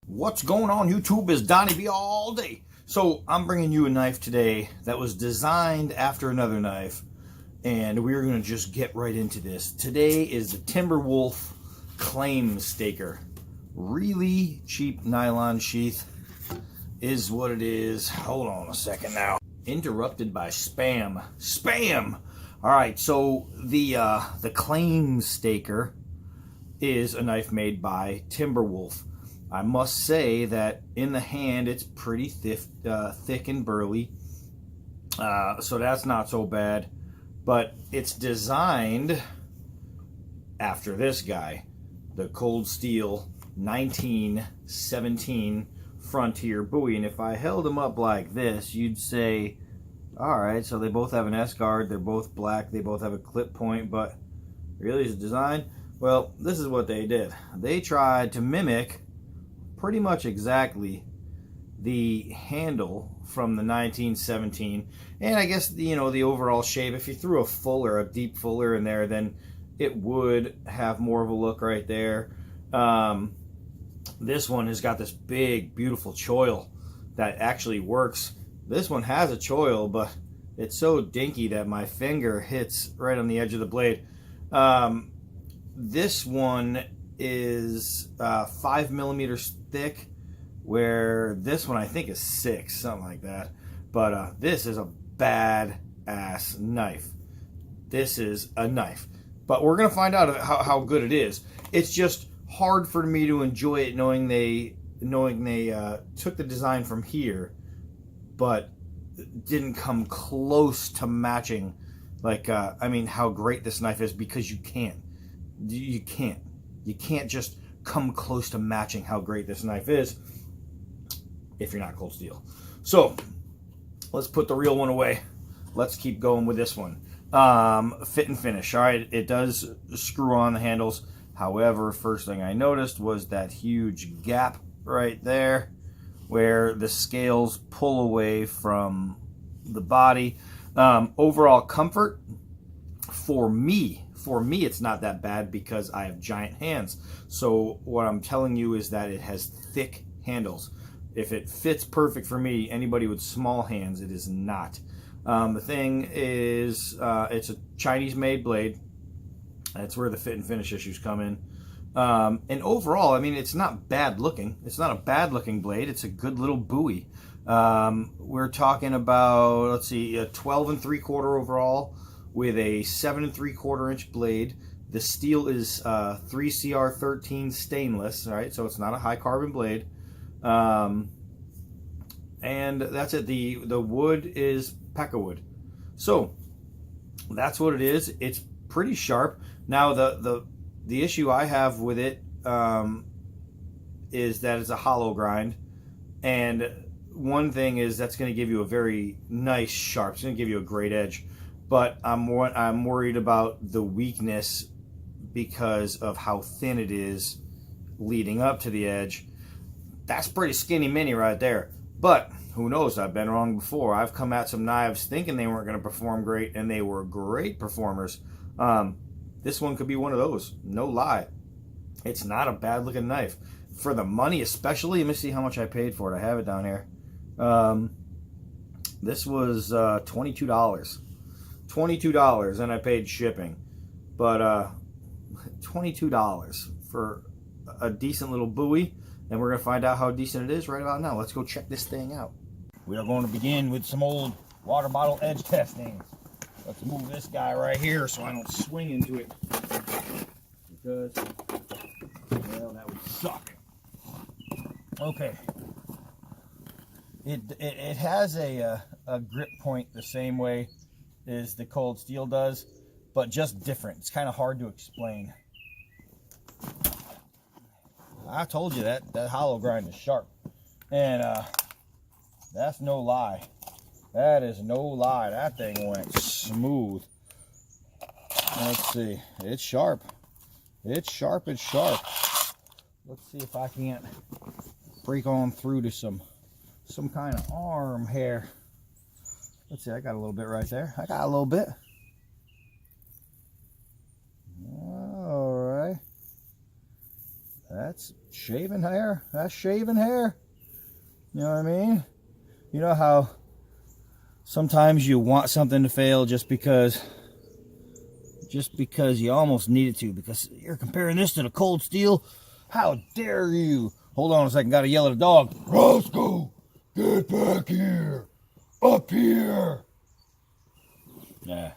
What's going on YouTube? Is Donnie B all day. So I'm bringing you a knife today that was designed after another knife, and we're going to just get right into this. Today is the Wolf ClaimStaker. Really cheap nylon sheath is what it is. Hold on a second now. Interrupted by spam. Spam! Alright, so the ClaimStaker is a knife made by Wolf. I must say that in the hand it's pretty thick and burly, so that's not so bad. But it's designed after this guy, the Cold Steel 1917 Frontier Bowie. And if I held them up like this, you'd say, all right, so they both have an S-guard, they're both black, they both have a clip point, but really is it design? Well, this is what they did. They tried to mimic pretty much exactly the handle from the 1917, and I guess the overall shape. If you threw a fuller, a deep fuller in there, then it would have more of a look right there. This one has got this big, beautiful choil that actually works. This one has a choil, but it's so dinky that my finger hits right on the edge of the blade. This one is 5 millimeters thick, where this one I think is 6, something like that. But this is a bad-ass knife. This is a knife. But we're going to find out how good it is. It's just hard for me to enjoy it knowing they took the design from here, but didn't come close to matching, like, I mean, how great this knife is, because you can't. You can't just come close to matching how great this knife is if you're not Cold Steel. So let's put the real one away. Let's keep going with this one. Fit and finish. All right, it does screw on the handles. However, first thing I noticed was that huge gap right there where the scales pull away from the body. Overall comfort, for me, it's not that bad because I have giant hands. So what I'm telling you is that it has thick handles. If it fits perfect for me, anybody with small hands, it is not. The thing is, it's a Chinese-made blade. That's where the fit and finish issues come in. And overall, I mean, it's not bad looking. It's not a bad looking blade. It's a good little Bowie. We're talking about, let's see, a 12 3/4 overall, with a 7 3/4 inch blade. The steel is 3CR13 stainless, all right, so it's not a high carbon blade. And that's it. The wood is Pekka wood. So that's what it is. It's pretty sharp. Now the issue I have with it is that it's a hollow grind, and one thing is that's going to give you a very nice sharp. It's going to give you a great edge. But I'm worried about the weakness because of how thin it is leading up to the edge. That's pretty skinny mini right there. But who knows? I've been wrong before. I've come at some knives thinking they weren't going to perform great, and they were great performers. This one could be one of those. No lie. It's not a bad looking knife. For the money especially, let me see how much I paid for it. I have it down here. This was $22. $22, and I paid shipping. But $22 for a decent little Bowie, and we're going to find out how decent it is right about now. Let's go check this thing out. We are going to begin with some old water bottle edge testing. Let's move this guy right here so I don't swing into it, because, well, that would suck. Okay. It has a grip point the same way as the Cold Steel does, but just different. It's kind of hard to explain. I told you that hollow grind is sharp, and that's no lie. That is no lie. That thing went smooth. Let's see. It's sharp. It's sharp. It's sharp. Let's see if I can't break on through to some kind of arm hair. Let's see, I got a little bit right there. I got a little bit. All right. That's shaven hair. That's shaven hair. You know what I mean? You know how sometimes you want something to fail just because you almost need it to, because you're comparing this to the cold steel? How dare you? Hold on a second, gotta yell at a dog. Roscoe, get back here. Up here. Yeah,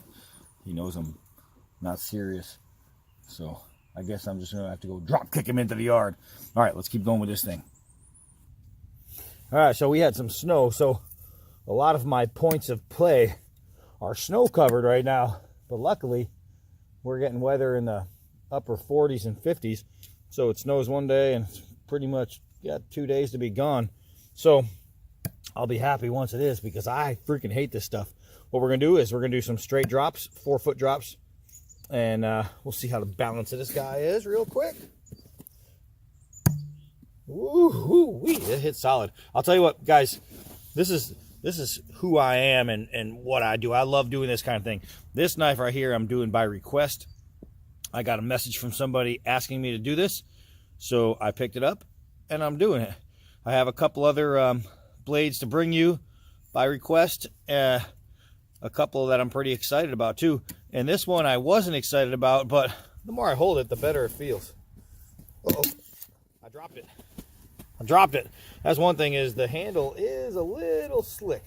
he knows I'm not serious. So I guess I'm just gonna have to go drop kick him into the yard. All right, let's keep going with this thing. All right, so we had some snow, so a lot of my points of play are snow covered right now, but luckily we're getting weather in the upper 40s and 50s. So it snows one day and it's pretty much got 2 days to be gone. So I'll be happy once it is, because I freaking hate this stuff. What we're gonna do is we're gonna do some straight drops, 4-foot drops, and we'll see how the balance of this guy is real quick. Ooh, it hit solid. I'll tell you what, guys, this is who I am and what I do. I love doing this kind of thing. This knife right here I'm doing by request. I got a message from somebody asking me to do this, so I picked it up and I'm doing it. I have a couple other blades to bring you by request, a couple that I'm pretty excited about too. And this one I wasn't excited about, but the more I hold it, the better it feels. Uh-oh, I dropped it. That's one thing, is the handle is a little slick.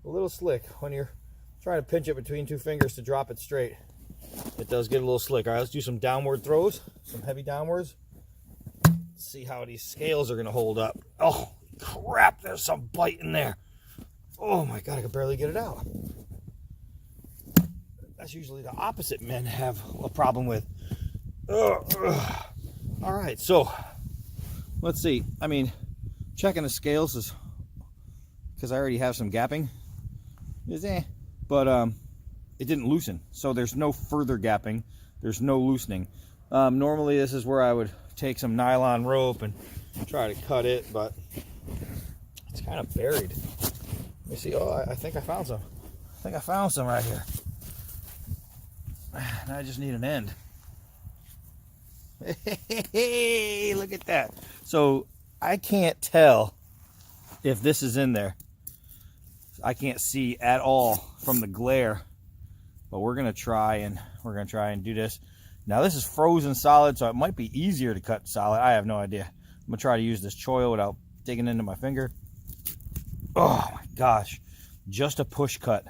When you're trying to pinch it between two fingers to drop it straight. It does get a little slick. All right, let's do some downward throws, some heavy downwards. See how these scales are gonna hold up. Oh crap, there's some bite in there. Oh my God, I can barely get it out. That's usually the opposite men have a problem with. All right, so let's see. I mean, checking the scales is, because I already have some gapping, is but it didn't loosen, so there's no further gapping, there's no loosening. Normally this is where I would take some nylon rope and try to cut it, but it's kind of buried. Let me see. Oh, I think I found some. Right here. Now I just need an end. Hey, look at that. So I can't tell if this is in there. I can't see at all from the glare, but we're gonna try and do this. Now this is frozen solid, so it might be easier to cut solid. I have no idea. I'm gonna try to use this choil without digging into my finger. Oh my gosh, just a push cut.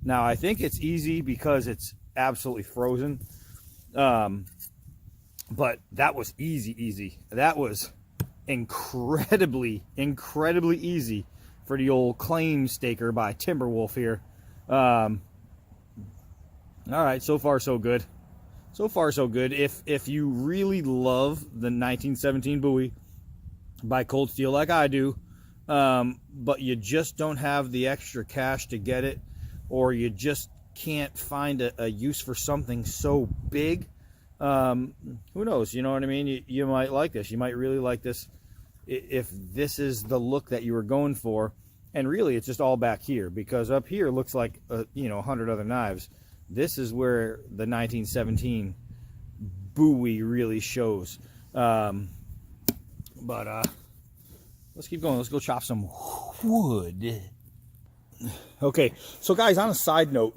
Now I think it's easy because it's absolutely frozen. But that was easy. That was incredibly easy for the old ClaimStaker by Timberwolf here. All right, so far so good. If you really love the 1917 Bowie by Cold Steel like I do, but you just don't have the extra cash to get it, or you just can't find a use for something so big, who knows, you know what I mean? You might like this. You might really like this if this is the look that you were going for. And really, it's just all back here, because up here looks like 100 other knives. This is where the 1917 Bowie really shows. But let's keep going. Let's go chop some wood. Okay, so guys, on a side note,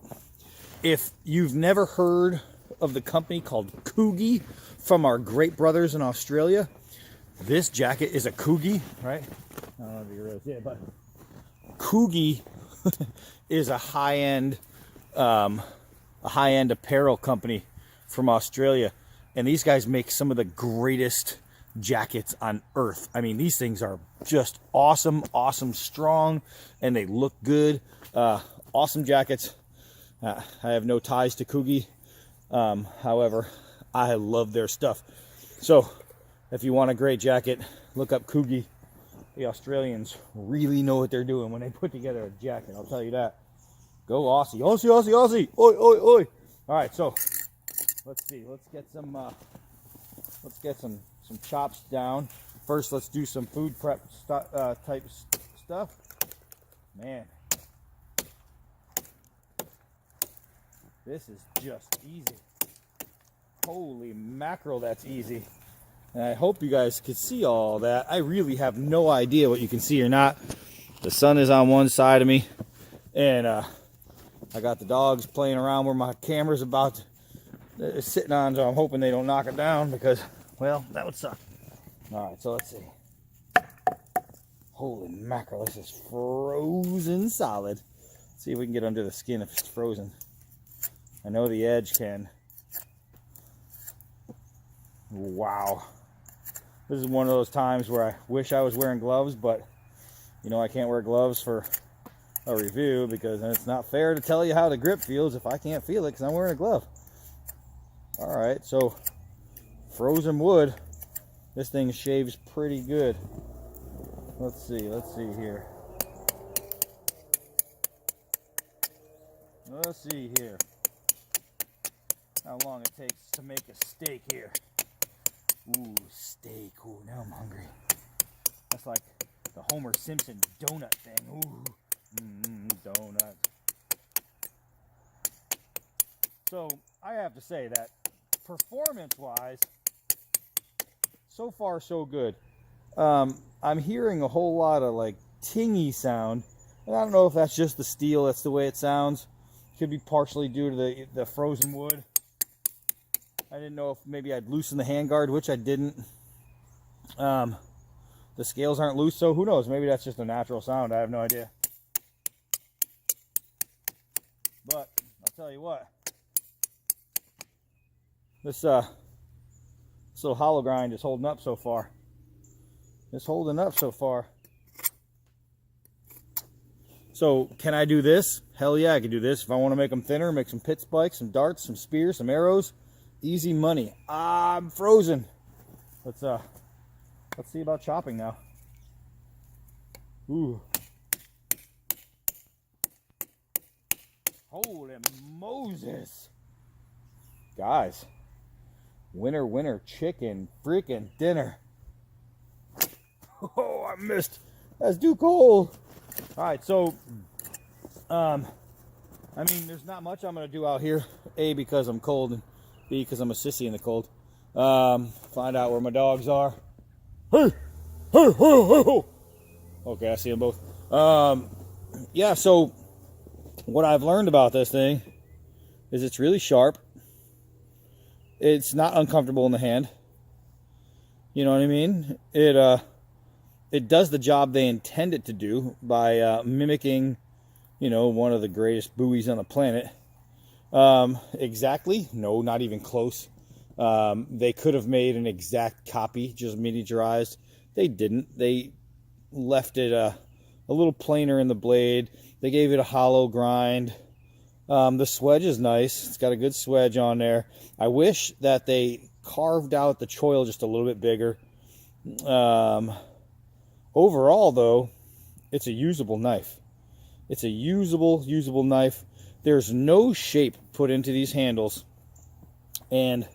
if you've never heard of the company called Coogie from our great brothers in Australia, this jacket is a Coogie, right? I don't know if you really see it, but Coogie is a high-end apparel company from Australia, and these guys make some of the greatest jackets on earth. I mean, these things are just awesome, strong, and they look good. Awesome jackets. I have no ties to Coogie. However, I love their stuff. So if you want a great jacket, look up Coogie. The Australians really know what they're doing when they put together a jacket, I'll tell you that. Go Aussie. Aussie. Oi. All right, so let's see. Let's get some chops down. First, let's do some food prep type stuff. Man, this is just easy. Holy mackerel, that's easy. And I hope you guys can see all that. I really have no idea what you can see or not. The sun is on one side of me, and I got the dogs playing around where my camera's about to, sitting on, so I'm hoping they don't knock it down because, well, that would suck. All right, so let's see. Holy mackerel, this is frozen solid. Let's see if we can get under the skin if it's frozen. I know the edge can. Wow. This is one of those times where I wish I was wearing gloves, but you know I can't wear gloves for a review because it's not fair to tell you how the grip feels if I can't feel it because I'm wearing a glove. All right, so frozen wood. This thing shaves pretty good. Let's see here. Let's see here. How long it takes to make a steak here. Ooh, steak. Ooh, now I'm hungry. That's like the Homer Simpson donut thing. Ooh, donut. So, I have to say that performance-wise, so far so good. I'm hearing a whole lot of like tingy sound. And I don't know if that's just the steel, that's the way it sounds. Could be partially due to the frozen wood. I didn't know if maybe I'd loosen the handguard, which I didn't. The scales aren't loose, so who knows? Maybe that's just a natural sound. I have no idea. But I'll tell you what. This little hollow grind is holding up so far. It's holding up so far. So can I do this? Hell yeah, I can do this. If I want to make them thinner, make some pit spikes, some darts, some spears, some arrows. Easy money. I'm frozen. Let's see about chopping now. Ooh. Holy Moses. Guys. Winner chicken freaking dinner. Oh, I missed. That's too cold. All right, so I mean, there's not much I'm gonna do out here. A, because I'm cold, and B, because I'm a sissy in the cold. Find out where my dogs are. Hey, hey, hey, hey, hey. Okay, I see them both. Yeah, so what I've learned about this thing is it's really sharp. It's not uncomfortable in the hand. You know what I mean? It does the job they intend it to do by mimicking, you know, one of the greatest buoys on the planet. Exactly? No, not even close. They could have made an exact copy, just miniaturized. They didn't. They left it a little plainer in the blade. They gave it a hollow grind. The swedge is nice. It's got a good swedge on there. I wish that they carved out the choil just a little bit bigger. Overall, though, it's a usable knife. It's a usable knife. There's no shape put into these handles. And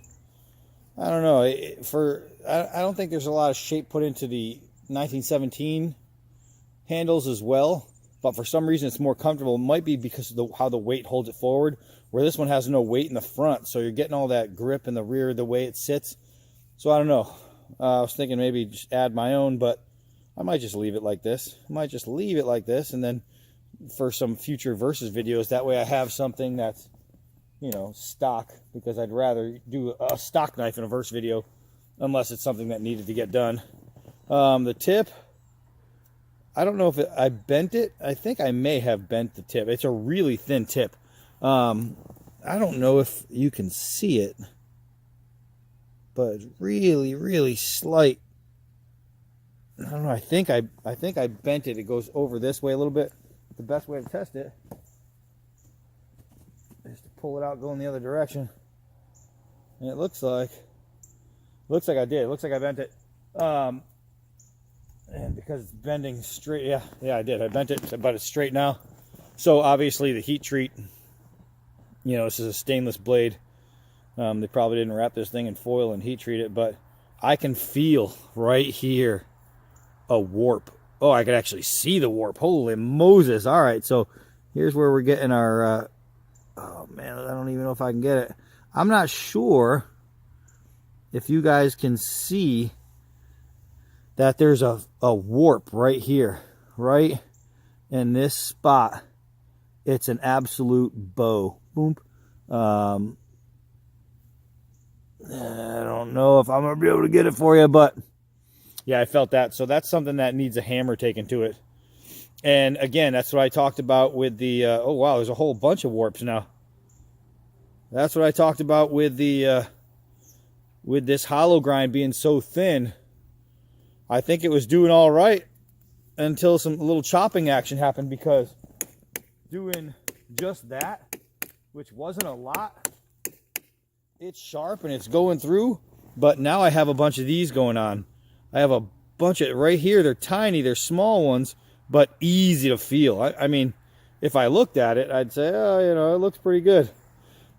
I don't know, I don't think there's a lot of shape put into the 1917 handles as well. But for some reason, it's more comfortable. It might be because of how the weight holds it forward, where this one has no weight in the front. So you're getting all that grip in the rear the way it sits. So I don't know. I was thinking maybe just add my own, but I might just leave it like this. I might just leave it like this, and then for some future versus videos, that way I have something that's, you know, stock, because I'd rather do a stock knife in a verse video unless it's something that needed to get done. The tip, I don't know if I bent it. I think I may have bent the tip. It's a really thin tip. I don't know if you can see it, but it's really slight. I don't know. I think I bent it. It goes over this way a little bit. The best way to test it is to pull it out, go in the other direction. And it looks like I did. It looks like I bent it. And because it's bending straight, yeah, I did. I bent it, but it's straight now. So obviously the heat treat, you know, this is a stainless blade. They probably didn't wrap this thing in foil and heat treat it, but I can feel right here a warp. Oh, I could actually see the warp. Holy Moses. All right, so here's where we're getting our, oh man, I don't even know if I can get it. I'm not sure if you guys can see that there's a warp right here, right in this spot. It's an absolute bow. Boom. I don't know if I'm going to be able to get it for you, but yeah, I felt that. So that's something that needs a hammer taken to it. And again, that's what I talked about with the, oh wow, there's a whole bunch of warps now. That's what I talked about with the, with this hollow grind being so thin. I think it was doing all right until some little chopping action happened, because doing just that, which wasn't a lot, it's sharp and it's going through. But now I have a bunch of these going on. I have a bunch of right here. They're tiny, they're small ones, but easy to feel. I mean, if I looked at it, I'd say, oh, you know, it looks pretty good.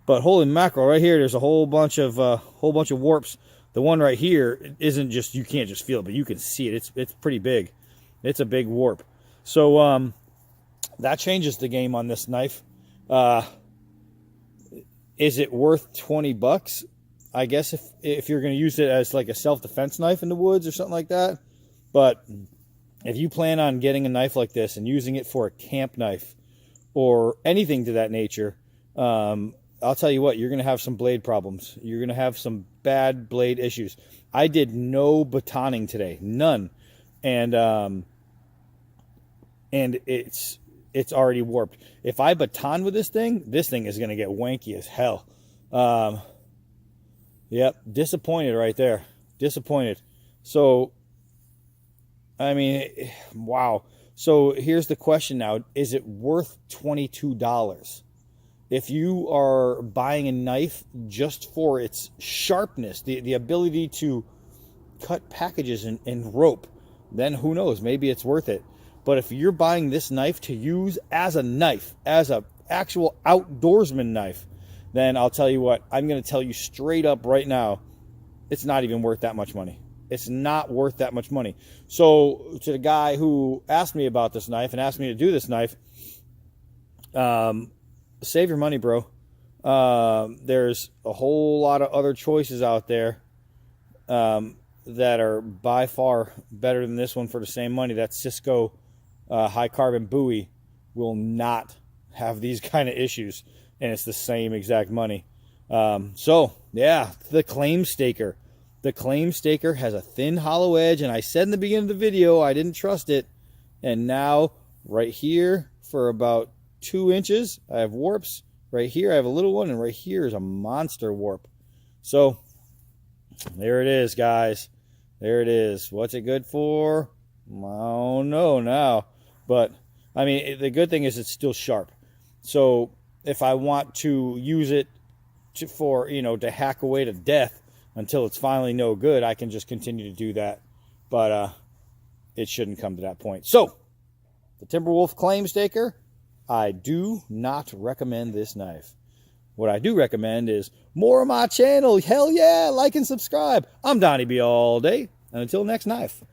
But holy mackerel, right here, there's a whole bunch of warps. The one right here isn't just, you can't just feel it, but you can see it. It's pretty big. It's a big warp. So that changes the game on this knife. Is it worth 20 bucks? I guess if you're going to use it as like a self-defense knife in the woods or something like that. But if you plan on getting a knife like this and using it for a camp knife or anything to that nature, I'll tell you what, you're going to have some blade problems. You're going to have some bad blade issues. I did no batoning today, none. And it's already warped. If I baton with this thing is going to get wanky as hell. Yep, disappointed right there. Disappointed. So, I mean, wow. So here's the question now. Is it worth $22? If you are buying a knife just for its sharpness, the ability to cut packages in rope, then who knows? Maybe it's worth it. But if you're buying this knife to use as a knife, as an actual outdoorsman knife, then I'll tell you what, I'm going to tell you straight up right now, it's not even worth that much money. It's not worth that much money. So to the guy who asked me about this knife and asked me to do this knife, save your money, bro. There's a whole lot of other choices out there that are by far better than this one for the same money. That Cisco high carbon Bowie will not have these kind of issues, and it's the same exact money. So yeah, the ClaimStaker. The ClaimStaker has a thin hollow edge, and I said in the beginning of the video I didn't trust it, and now right here for about 2 inches I have warps. Right here I have a little one, and right here is a monster warp. So there it is, guys. There it is. What's it good for? I don't know now. But, I mean, the good thing is it's still sharp. So if I want to use it for, you know, to hack away to death until it's finally no good, I can just continue to do that. But it shouldn't come to that point. So, the Wolf ClaimStaker, I do not recommend this knife. What I do recommend is more of my channel. Hell yeah, like and subscribe. I'm Donnie B all day. And until next knife.